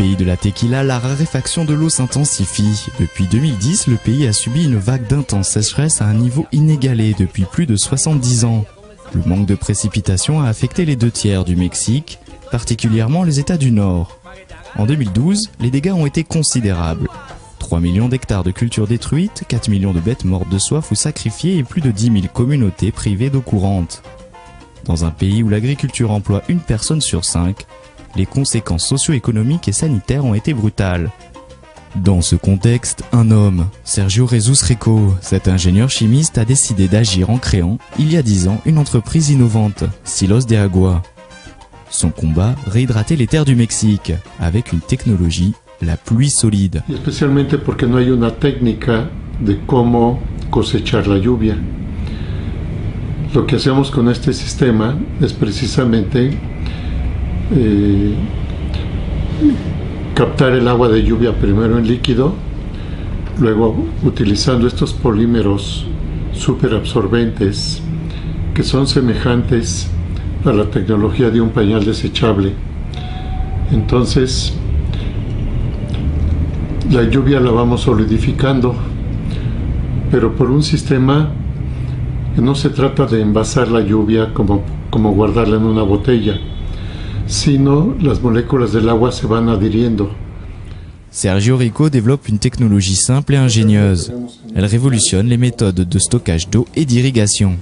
pays de la tequila, la raréfaction de l'eau s'intensifie. Depuis 2010, le pays a subi une vague d'intense sécheresse à un niveau inégalé depuis plus de 70 ans. Le manque de précipitations a affecté les 2/3 du Mexique, particulièrement les États du Nord. En 2012, les dégâts ont été considérables. 3 millions d'hectares de cultures détruites, 4 millions de bêtes mortes de soif ou sacrifiées et plus de 10 000 communautés privées d'eau courante. Dans un pays où l'agriculture emploie une personne sur 5, les conséquences socio-économiques et sanitaires ont été brutales. Dans ce contexte, un homme, Sergio Jesus Rico, cet ingénieur chimiste, a décidé d'agir en créant, il y a 10 ans, une entreprise innovante, Silos de Agua. Son combat, réhydrater les terres du Mexique, avec une technologie, la pluie solide. Especialmente porque no hay una técnica de cómo cosechar la lluvia. Lo que hacemos con este sistema es precisamente captar el agua de lluvia primero en líquido, luego utilizando estos polímeros superabsorbentes que son semejantes a la tecnología de un pañal desechable. Entonces, la lluvia la vamos solidificando, pero por un sistema que no se trata de envasar la lluvia como guardarla en una botella, sino las moléculas del agua se van adhiriendo. Sergio Rico développe une technologie simple et ingénieuse. Elle révolutionne les méthodes de stockage d'eau et d'irrigation.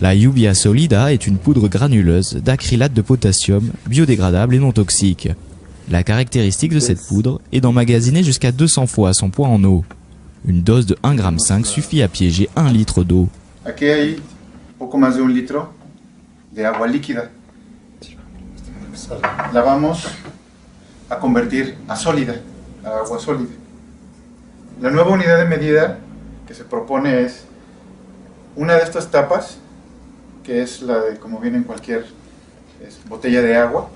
La lluvia solida est une poudre granuleuse d'acrylate de potassium, biodégradable et non toxique. La caractéristique de cette poudre est d'emmagasiner jusqu'à 200 fois son poids en eau. Une dose de 1,5 g suffit à piéger 1 litre d'eau. Aquí hay poco más de 1 litro de agua líquida. La vamos a convertir a sólida, a agua sólida. La nueva unidad de medida que se propone es una de estas tapas, que es la de como viene en cualquier botella de agua,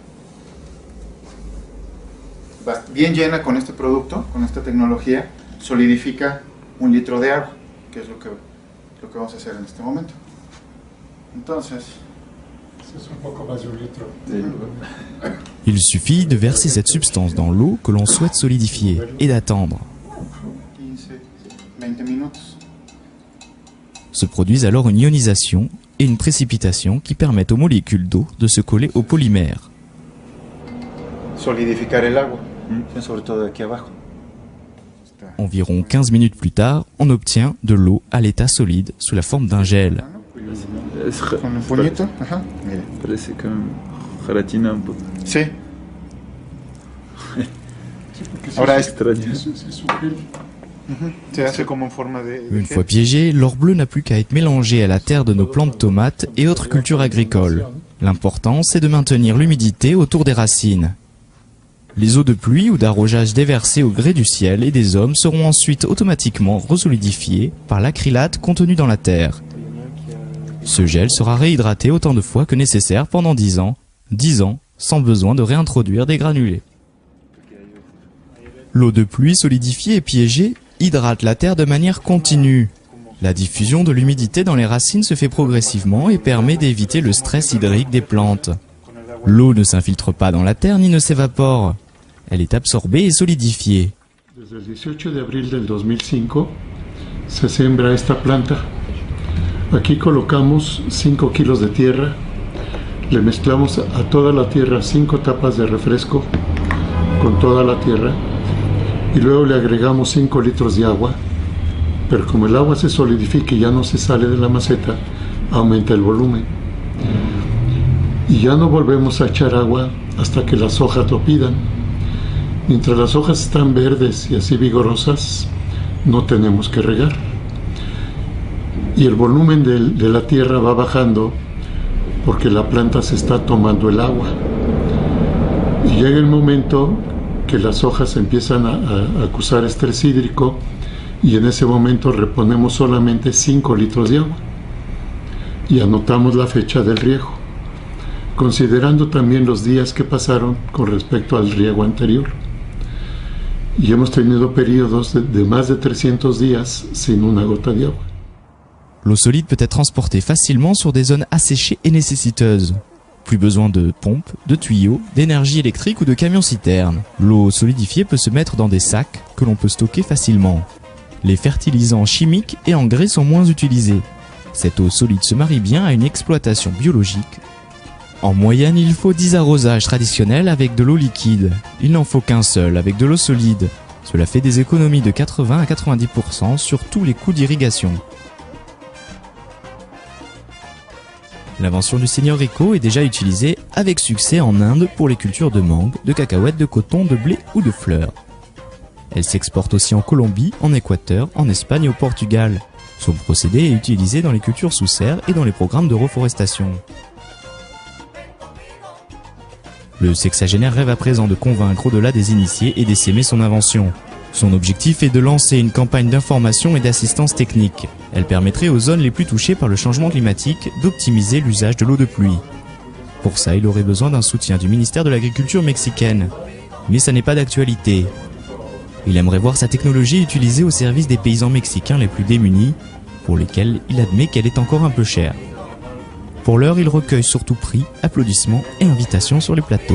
bien llena con este producto, con esta tecnología, solidifica 1 litro de agua, que es lo que vamos a hacer en este momento. Entonces, il suffit de verser cette substance dans l'eau que l'on souhaite solidifier et d'attendre. Se produisent alors une ionisation et une précipitation qui permettent aux molécules d'eau de se coller au polymère. Solidificar el agua, sobre todo aquí abajo. Environ 15 minutes plus tard, on obtient de l'eau à l'état solide sous la forme d'un gel. Con un puñito, ajá, mire. Parece como gelatina un poco. Sí. Ahora es extraño. se hace como en forma de Une fois piégé, l'or bleu n'a plus qu'à être mélangé à la terre de nos plantes tomates et autres cultures agricoles. L'important, c'est de maintenir l'humidité autour des racines. Les eaux de pluie ou d'arrosage déversées au gré du ciel et des hommes seront ensuite automatiquement resolidifiées par l'acrylate contenu dans la terre. Ce gel sera réhydraté autant de fois que nécessaire pendant 10 ans, sans besoin de réintroduire des granulés. L'eau de pluie solidifiée et piégée hydrate la terre de manière continue. La diffusion de l'humidité dans les racines se fait progressivement et permet d'éviter le stress hydrique des plantes. L'eau ne s'infiltre pas dans la terre ni ne s'évapore. Elle est absorbée et solidifiée. Desde el 18 de abril del 2005 se siembra esta planta. Aquí colocamos 5 kilos de tierra, le mezclamos a toda la tierra 5 tapas de refresco con toda la tierra y luego le agregamos 5 litros de agua, pero como el agua se solidifica y ya no se sale de la maceta, aumenta el volumen. Y ya no volvemos a echar agua hasta que las hojas lo pidan. Mientras las hojas están verdes y así vigorosas, no tenemos que regar. Y el volumen de la tierra va bajando porque la planta se está tomando el agua. Y llega el momento que las hojas empiezan a acusar estrés hídrico y en ese momento reponemos solamente 5 litros de agua y anotamos la fecha del riego, considerando también los días que pasaron con respecto al riego anterior. Y hemos tenido periodos de más de 300 días sin una gota de agua. L'eau solide peut être transportée facilement sur des zones asséchées et nécessiteuses. Plus besoin de pompes, de tuyaux, d'énergie électrique ou de camions-citernes. L'eau solidifiée peut se mettre dans des sacs que l'on peut stocker facilement. Les fertilisants chimiques et engrais sont moins utilisés. Cette eau solide se marie bien à une exploitation biologique. En moyenne, il faut 10 arrosages traditionnels avec de l'eau liquide. Il n'en faut qu'un seul avec de l'eau solide. Cela fait des économies de 80 à 90% sur tous les coûts d'irrigation. L'invention du Seigneur Eco est déjà utilisée avec succès en Inde pour les cultures de mangue, de cacahuètes, de coton, de blé ou de fleurs. Elle s'exporte aussi en Colombie, en Équateur, en Espagne et au Portugal. Son procédé est utilisé dans les cultures sous serre et dans les programmes de reforestation. Le sexagénaire rêve à présent de convaincre au-delà des initiés et d'essaimer son invention. Son objectif est de lancer une campagne d'information et d'assistance technique. Elle permettrait aux zones les plus touchées par le changement climatique d'optimiser l'usage de l'eau de pluie. Pour ça, il aurait besoin d'un soutien du ministère de l'Agriculture mexicaine. Mais ça n'est pas d'actualité. Il aimerait voir sa technologie utilisée au service des paysans mexicains les plus démunis, pour lesquels il admet qu'elle est encore un peu chère. Pour l'heure, il recueille surtout prix, applaudissements et invitations sur les plateaux.